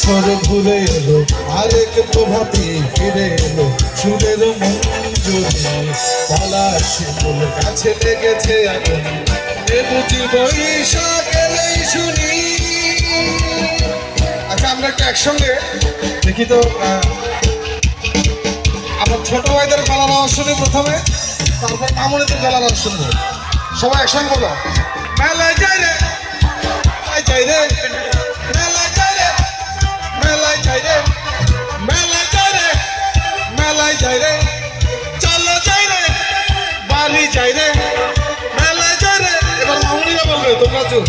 বছর ঘুরে এলো আরেক প্রভাতে ফিরে এলো সুরের মঞ্জুরি পলাশ ফুল গাছে লেগেছে আগুন এ বুঝি বৈশাখ এলেই শুনি। আচ্ছা আমরা একটা একসঙ্গে দেখি তো আমার ছোট ভাইদের গলার আওয়াজ শুনি প্রথমে, তারপর মামুনিদের গলার আওয়াজ শুনবো। সবাই একসঙ্গে বলো, মেলায় যাই রে যাই রে মেলায় যাই রে মেলায় যাই রে মেলায় যাই রে মেলায় যাই রে চলো যাই রে বাড়ি যাই রে মেলায় যাই রে। এবার মামুনিরা বলবে তোমরা চুপ।